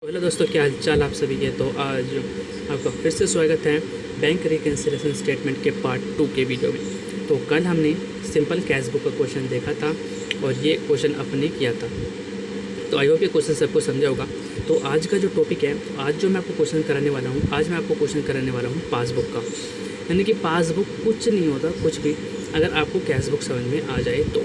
Hello दोस्तों, क्या हाल चाल आप सभी के। तो आज आपका फिर से स्वागत है बैंक रिकन्सिलेशन स्टेटमेंट के पार्ट 2 के वीडियो में। तो कल हमने सिंपल कैश बुक का क्वेश्चन देखा था और ये क्वेश्चन अपने किया था। तो आई होप ये क्वेश्चन सबको समझा होगा। तो आज का जो टॉपिक है, आज जो मैं आपको क्वेश्चन कराने वाला हूँ, आज मैं आपको क्वेश्चन कराने वाला हूँ पासबुक का। यानी कि पासबुक कुछ नहीं होता, कुछ भी, अगर आपको कैश बुक समझ में आ जाए तो।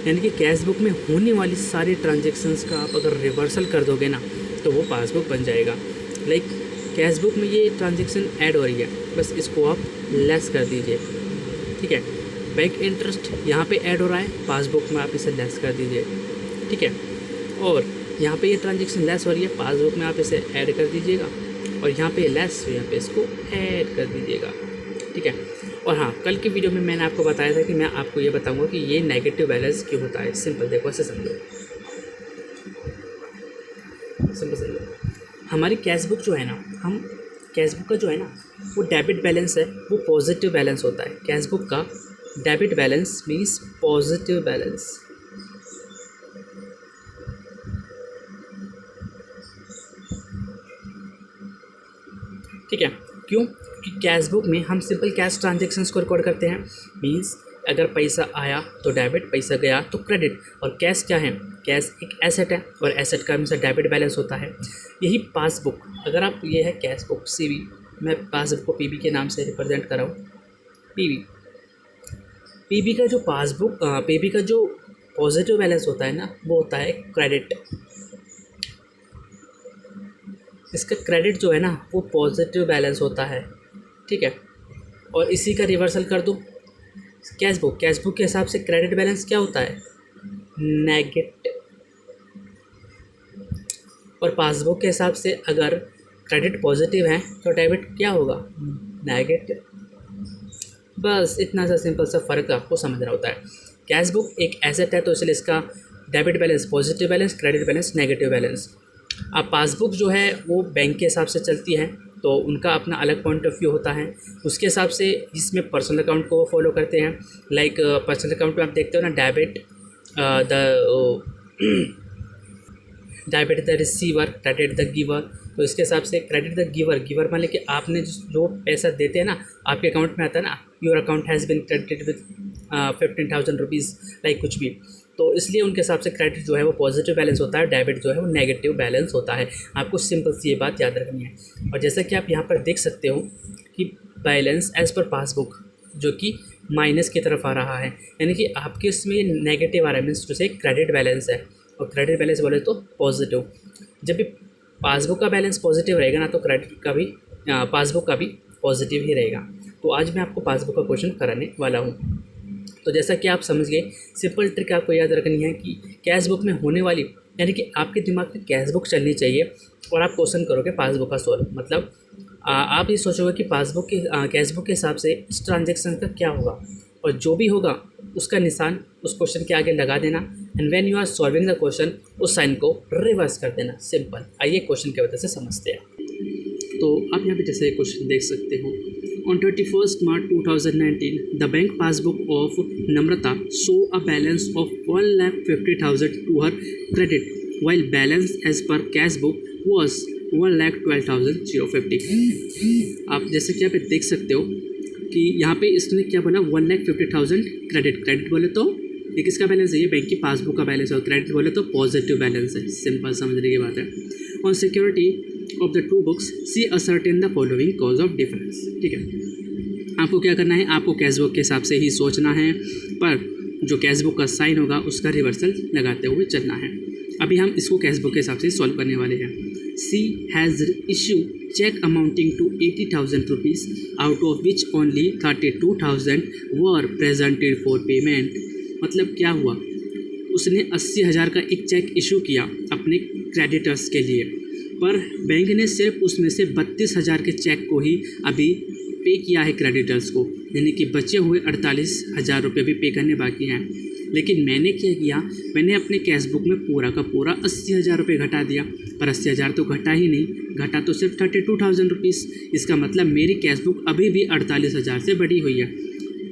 यानी कि कैश बुक में होने वाली सारी ट्रांजेक्शन्स का आप अगर रिवर्सल कर दोगे ना, तो वो पासबुक बन जाएगा। लाइक कैश बुक में ये ट्रांजेक्शन ऐड हो रही है, बस इसको आप लेस कर दीजिए, ठीक है। बैंक इंटरेस्ट यहाँ पे ऐड हो रहा है, पासबुक में आप इसे लेस कर दीजिए, ठीक है। और यहाँ पे ये ट्रांजेक्शन लेस हो रही है, पासबुक में आप इसे ऐड कर दीजिएगा। और यहाँ पे लेस, तो यहाँ पे इसको ऐड कर दीजिएगा, ठीक है। और हाँ, कल की वीडियो में मैंने आपको बताया था कि मैं आपको ये बताऊँगा कि ये नेगेटिव बैलेंस क्यों होता है। सिंपल देखो, ऐसे समझो, सिंपल समझो। हमारी कैश बुक जो है ना, हम कैश बुक का जो है ना, वो डेबिट बैलेंस है, वो पॉजिटिव बैलेंस होता है। कैश बुक का debit balance means positive balance. ठीक है, क्यों? क्योंकि कैश बुक में हम सिंपल कैश ट्रांजेक्शन्स को रिकॉर्ड करते हैं। मीन्स अगर पैसा आया तो डेबिट, पैसा गया तो क्रेडिट। और कैश क्या है? कैश एक एसेट है और एसेट का हमेशा डेबिट बैलेंस होता है। यही पासबुक, अगर आप, ये है कैश बुक सीबी, मैं पासबुक को पीबी के नाम से रिप्रेजेंट कर रहा हूँ। पीबी पीबी का जो पासबुक, पीबी का जो पॉजिटिव बैलेंस होता है ना, वो होता है क्रेडिट। इसका क्रेडिट जो है ना, वो पॉजिटिव बैलेंस होता है, ठीक है। और इसी का रिवर्सल कर दो कैश बुक के हिसाब से क्रेडिट बैलेंस क्या होता है? नेगेटिव। और पासबुक के हिसाब से अगर क्रेडिट पॉजिटिव है तो डेबिट क्या होगा? नेगेटिव। बस इतना सा सिंपल सा फ़र्क आपको समझना होता है। कैश बुक एक एसेट है, तो इसलिए इसका debit balance positive balance, credit balance negative balance. अब पासबुक जो है वो बैंक के हिसाब से चलती है, तो उनका अपना अलग पॉइंट ऑफ व्यू होता है। उसके हिसाब से इसमें पर्सनल अकाउंट को फॉलो करते हैं। लाइक पर्सनल अकाउंट में आप देखते हो ना, debit the receiver, credit the giver. तो इसके हिसाब से क्रेडिट द गिवर मान कि आपने जो पैसा देते हैं ना, आपके अकाउंट में आता है ना, your account has been credited with 15,000 rupees, like कुछ भी। तो इसलिए उनके हिसाब से क्रेडिट जो है वो पॉजिटिव बैलेंस होता है, डेबिट जो है वो नेगेटिव बैलेंस होता है। आपको सिंपल सी ये बात याद रखनी है। और जैसा कि आप यहाँ पर देख सकते हो कि बैलेंस एज पर पासबुक जो कि माइनस की तरफ आ रहा है, यानी कि आपके इसमें नेगेटिव आ रहा है, मीन्स टू से क्रेडिट बैलेंस है। और क्रेडिट बैलेंस बोले तो पॉजिटिव। जब भी पासबुक का बैलेंस पॉजिटिव रहेगा ना, तो क्रेडिट का भी, पासबुक का भी पॉजिटिव ही रहेगा। तो आज मैं आपको पासबुक का क्वेश्चन कराने वाला हूँ। तो जैसा कि आप समझ गए, सिंपल ट्रिक आपको याद रखनी है कि कैश बुक में होने वाली, यानी कि आपके दिमाग में कैश बुक चलनी चाहिए और आप क्वेश्चन करोगे पासबुक का सोल्व। मतलब आप ये सोचोगे कि पासबुक के, कैश बुक के हिसाब से इस ट्रांजेक्शन का क्या होगा, और जो भी होगा उसका निशान उस क्वेश्चन के आगे लगा देना। And when you are solving the question, उस साइन को रिवर्स कर देना। सिंपल। आइए क्वेश्चन की वजह से समझते हैं। तो आप यहाँ पे जैसे क्वेश्चन देख सकते हो, On 31st March 2019, the bank passbook of Namrata show a balance of 1,50,000 to her credit, while balance as per cash book was 1,12,050. आप जैसे कि आप देख सकते हो कि यहाँ पे इसने क्या बोला, 1,50,000 क्रेडिट बोले तो ये किसका बैलेंस है? ये बैंक की पासबुक का बैलेंस है। और क्रेडिट बोले तो पॉजिटिव बैलेंस है। सिंपल समझने की बात है। On security of the two books see ascertain the following cause of difference. ठीक है, आपको क्या करना है? आपको कैश बुक के हिसाब से ही सोचना है, पर जो कैश बुक का साइन होगा उसका रिवर्सल लगाते हुए चलना है। अभी हम इसको कैश बुक के हिसाब से सॉल्व करने वाले हैं। She has issue cheque amounting to 80,000 rupees, out of which only 32,000 were presented for payment. मतलब क्या हुआ? उसने 80,000 का एक चेक इशू किया अपने क्रेडिटर्स के लिए, पर बैंक ने सिर्फ उसमें से 32,000 के चेक को ही अभी पे किया है क्रेडिटर्स को, यानी कि बचे हुए 48,000 रुपये भी पे करने बाकी हैं। लेकिन मैंने क्या किया, मैंने अपने कैश बुक में पूरा का पूरा 80,000 रुपये घटा दिया, पर 80,000 तो घटा ही नहीं, घटा तो सिर्फ 32,000 रुपीज़। इसका मतलब मेरी कैश बुक अभी भी 48,000 से बढ़ी हुई है।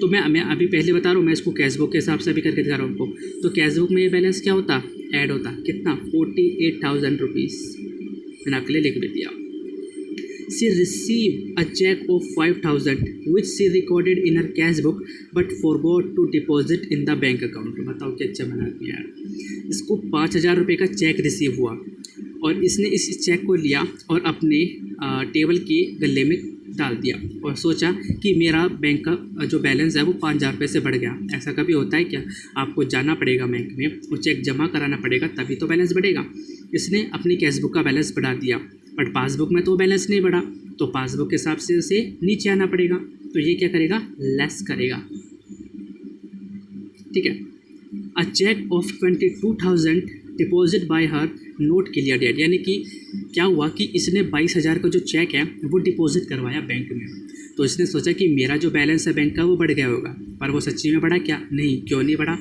तो मैं अभी पहले बता रहा हूँ, मैं इसको कैश बुक के हिसाब से भी करके दिखा रहा हूँ आपको। तो कैश बुक में ये बैलेंस क्या होता? ऐड होता। कितना? 48,000 रुपीज़। मैंने आपके लिए लिख भी दिया। She received a check of 5,000 which she recorded in her cash book but forgot to deposit in the bank account। बताओ क्या अच्छा बना दिया यार। इसको 5,000 रुपये का चेक रिसीव हुआ और इसने इस चेक को लिया और अपने टेबल के गले में डाल दिया और सोचा कि मेरा बैंक का जो बैलेंस है वो 5,000 रुपये से बढ़ गया। ऐसा कभी होता है क्या? आपको जाना पड़ेगा बैंक में, वो चेक जमा कराना पड़ेगा, तभी तो बैलेंस बढ़ेगा। इसने अपनी कैशबुक का बैलेंस बढ़ा दिया बट पासबुक में तो बैलेंस नहीं बढ़ा, तो पासबुक के हिसाब से उसे नीचे आना पड़ेगा। तो ये क्या करेगा? लेस करेगा। ठीक है। A cheque of 22,000 deposit by her not clear date, यानी कि क्या हुआ कि इसने 22,000 का जो चेक है वो डिपॉजिट करवाया बैंक में। तो इसने सोचा कि मेरा जो बैलेंस है बैंक का वो बढ़ गया होगा, पर वो सच्ची में बढ़ा क्या? नहीं। क्यों नहीं बढ़ा?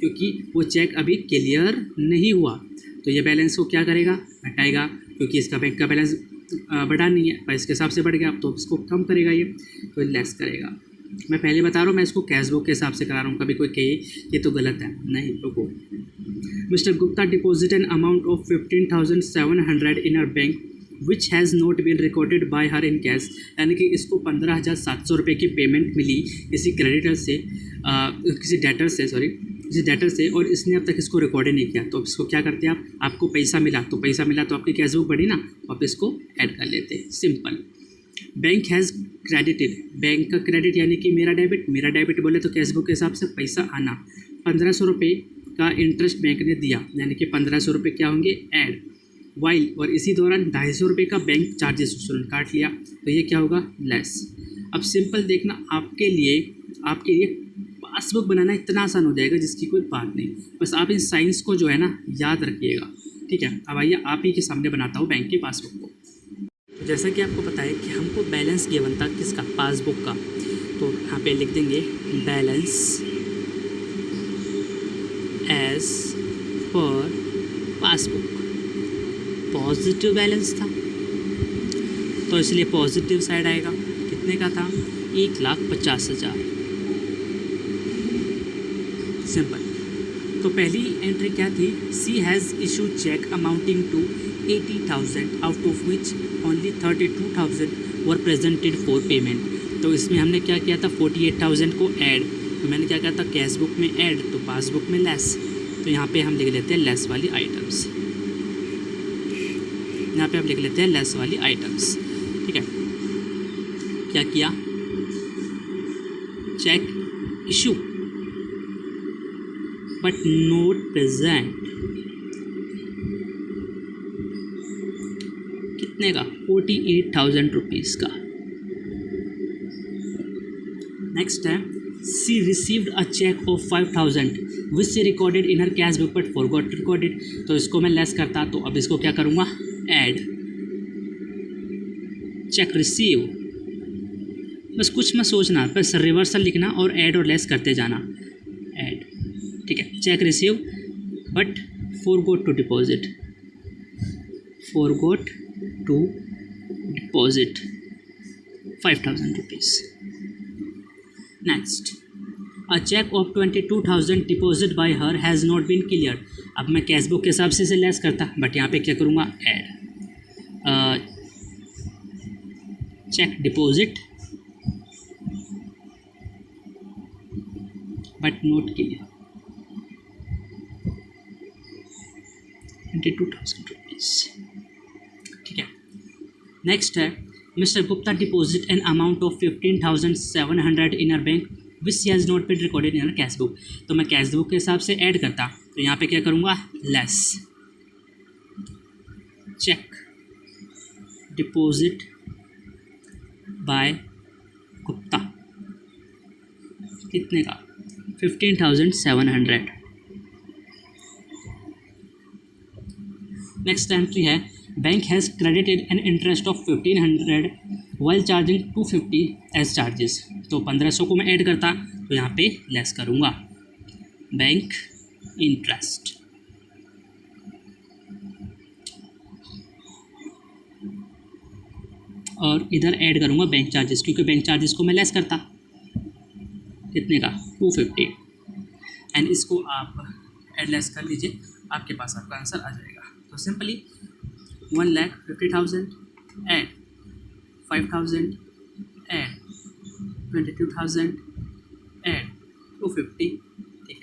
क्योंकि वो चेक अभी क्लियर नहीं हुआ। तो ये बैलेंस को क्या करेगा? हटाएगा, क्योंकि इसका बैंक का बैलेंस बढ़ा नहीं है, पर इसके हिसाब से बढ़ गया, तो इसको कम करेगा, ये तो लेस करेगा। मैं पहले बता रहा हूँ, मैं इसको कैश बुक के हिसाब से करा रहा हूँ। कभी कोई कहे ये तो गलत है, नहीं। रुको। Mister Gupta deposit an amount of 15,700 in her bank which has not been recorded by her in cash, यानी कि इसको 15,700 रुपये की पेमेंट मिली किसी क्रेडिटर से, किसी डेटर से, और इसने अब तक इसको रिकॉर्ड नहीं किया। तो इसको क्या करते हैं आप? आपको पैसा मिला तो आपकी कैश बुक बढ़ी ना, तो आप इसको ऐड कर लेते हैं। Simple. Bank has credited, bank का क्रेडिट यानी कि मेरा डेबिट बोले तो कैश बुक के हिसाब से पैसा आना। 1,500 रुपये का इंटरेस्ट बैंक ने दिया, यानी कि 1,500 रुपये क्या होंगे? ऐड। वाइल, और इसी दौरान 250 रुपये का बैंक चार्जेस काट लिया, तो ये क्या होगा? लेस। अब सिंपल देखना, आपके लिए पासबुक बनाना इतना आसान हो जाएगा जिसकी कोई बात नहीं। बस आप इन साइंस को जो है ना याद रखिएगा। ठीक है। अब आइए आप ही के सामने बनाता हूँ बैंक की पासबुक को। जैसा कि आपको पता है कि हमको बैलेंस गिवन था किसका? पासबुक का। तो यहाँ पे लिख देंगे balance as per passbook. Positive balance था तो इसलिए पॉजिटिव साइड आएगा। कितने का था? 1,50,000। सिंपल। तो पहली एंट्री क्या थी? She has issue cheque amounting to 80,000 out of which only 32,000 were presented for payment. तो इसमें हमने क्या किया था? 48,000 को ऐड। तो मैंने क्या किया था? कैश बुक में ऐड तो पासबुक में लेस। तो यहाँ पे हम लिख लेते हैं लेस वाली आइटम्स। यहाँ पे हम लिख लेते हैं लेस वाली आइटम्स। ठीक है। क्या किया? Cheque issue but not present. कितने का? 48,000 रुपीज़ का। नेक्स्ट है she received a cheque of 5,000 which she recorded in her cash book but forgot recorded. तो इसको मैं लेस करता, तो अब इसको क्या करूँगा? ऐड। Check receive. बस कुछ मत सोचना, बस रिवर्सल लिखना और ऐड और लेस करते जाना। ऐड। ठीक है। Cheque receive but forgot to deposit. 5,000 rupees. Next, a cheque of 22,000 deposit by her has not been clear. अब मैं कैश बुक के हिसाब से लेस करता, बट यहाँ पे क्या करूँगा? Add. Cheque deposit but not clear. 22,000 rupees. ठीक है। नेक्स्ट है mister Gupta deposit an amount of 15,700 in her bank which has not been recorded in her cash book. तो मैं कैश बुक के हिसाब से ऐड करता, तो यहाँ पे क्या करूँगा? Less. Cheque deposit by Gupta. कितने का? 15,700। नेक्स्ट एंट्री है bank has credited an interest of 1,500 while charging 250 as charges. तो 1,500 को मैं ऐड करता, तो यहाँ पे लेस करूँगा। Bank interest. और इधर ऐड करूँगा बैंक चार्जेस, क्योंकि बैंक चार्जेस को मैं लेस करता। कितने का? 250। एंड इसको आप ऐड लेस कर लीजिए, आपके पास आपका आंसर आ जाएगा। तो सिंपली 1,50,000 एड 5,000 एड 22,000 एड 250, ठीक है।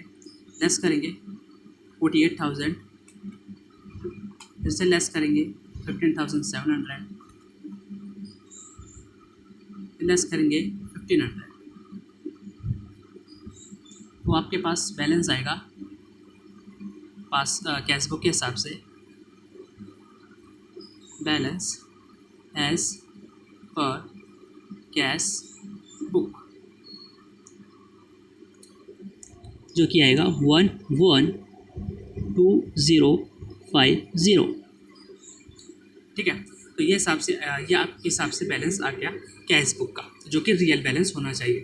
लेस करेंगे 48,000, फिर से लेस करेंगे 15,700, लेस करेंगे 1,500, तो आपके पास बैलेंस आएगा कैश बुक के हिसाब से, बैलेंस एज पर कैश बुक, जो कि आएगा 112050, ठीक है। तो ये हिसाब से ये आपके हिसाब से बैलेंस आ गया कैश बुक का, जो कि रियल बैलेंस होना चाहिए।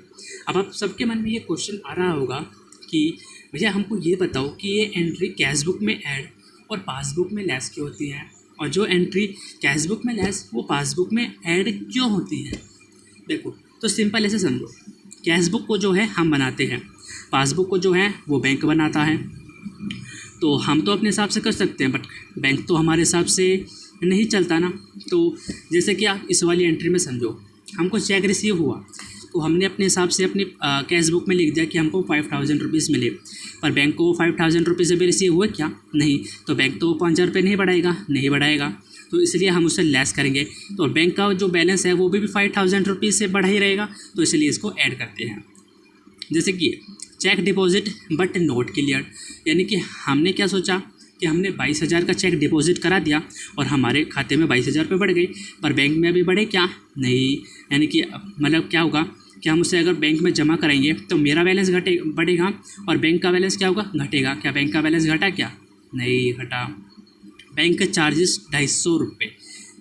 अब आप सबके मन में ये क्वेश्चन आ रहा होगा कि भैया हमको ये बताओ कि ये एंट्री कैश बुक में ऐड और पासबुक में लेस क्यों होती है, और जो एंट्री कैश बुक में लेस वो पासबुक में ऐड क्यों होती है। देखो, तो सिंपल ऐसे समझो, कैश बुक को जो है हम बनाते हैं, पासबुक को जो है वो बैंक बनाता है। तो हम तो अपने हिसाब से कर सकते हैं, बट बैंक तो हमारे हिसाब से नहीं चलता ना। तो जैसे कि आप इस वाली एंट्री में समझो, हमको चेक रिसीव हुआ, तो हमने अपने हिसाब से अपनी कैश बुक में लिख दिया कि हमको 5,000 रुपीज़ मिले, पर बैंक को 5,000 रुपीज़ अभी रिसीव हुए क्या, नहीं, तो बैंक तो 5,000 रुपये नहीं बढ़ाएगा, तो इसलिए हम उससे लेस करेंगे। तो बैंक का जो बैलेंस है वो भी 5,000 रुपीज़ से बढ़ा ही रहेगा, तो इसलिए इसको ऐड करते हैं। जैसे कि cheque deposit but not clear, यानी कि हमने क्या सोचा कि हमने 22,000 का चेक डिपॉजिट करा दिया और हमारे खाते में 22,000 रुपये बढ़ गए, पर बैंक में अभी बढ़े क्या, नहीं, यानी कि मतलब क्या होगा कि हम उसे अगर बैंक में जमा कराएंगे तो मेरा बैलेंस बढ़ेगा और बैंक का बैलेंस क्या होगा, घटेगा। क्या बैंक का बैलेंस घटा क्या, नहीं घटा। बैंक के चार्जेस 250 रुपये,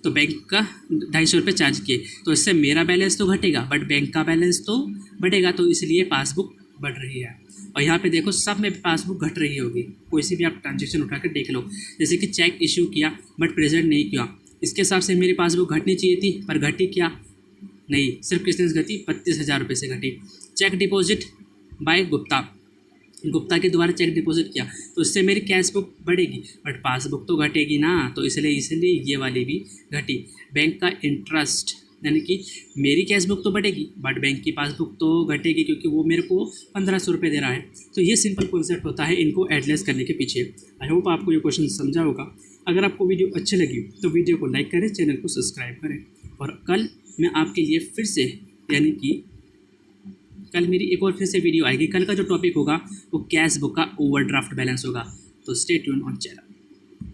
तो बैंक का 250 रुपये चार्ज किए, तो इससे मेरा बैलेंस तो घटेगा बट बैंक का बैलेंस तो बढ़ेगा, तो इसलिए पासबुक बढ़ रही है। और यहाँ पे देखो सब में पासबुक घट रही होगी, कोई सी भी आप ट्रांजेक्शन उठा कर देख लो। जैसे कि चेक इशू किया बट प्रेजेंट नहीं किया, इसके हिसाब से मेरी पासबुक घटनी चाहिए थी, पर घटी क्या, नहीं, सिर्फ किसने घटी, 32,000 रुपये से घटी। चेक डिपॉजिट बाय गुप्ता के द्वारा चेक डिपॉजिट किया, तो इससे मेरी कैश बुक बढ़ेगी बट पासबुक तो घटेगी ना, तो इसलिए ये वाली भी घटी। बैंक का इंटरेस्ट, यानी कि मेरी कैश बुक तो बढ़ेगी बट बैंक की पासबुक तो घटेगी, क्योंकि वो मेरे को 1,500 रुपये दे रहा है। तो ये सिंपल कॉन्सेप्ट होता है इनको एडलेस करने के पीछे। आई होप आपको ये क्वेश्चन समझा होगा। अगर आपको वीडियो अच्छी लगी तो वीडियो को लाइक करें, चैनल को सब्सक्राइब करें, और कल मैं आपके लिए फिर से, यानी कि कल मेरी एक और फिर से वीडियो आएगी। कल का जो टॉपिक होगा वो कैश बुक का ओवरड्राफ्ट बैलेंस होगा, तो स्टे ट्यून ऑन चैनल।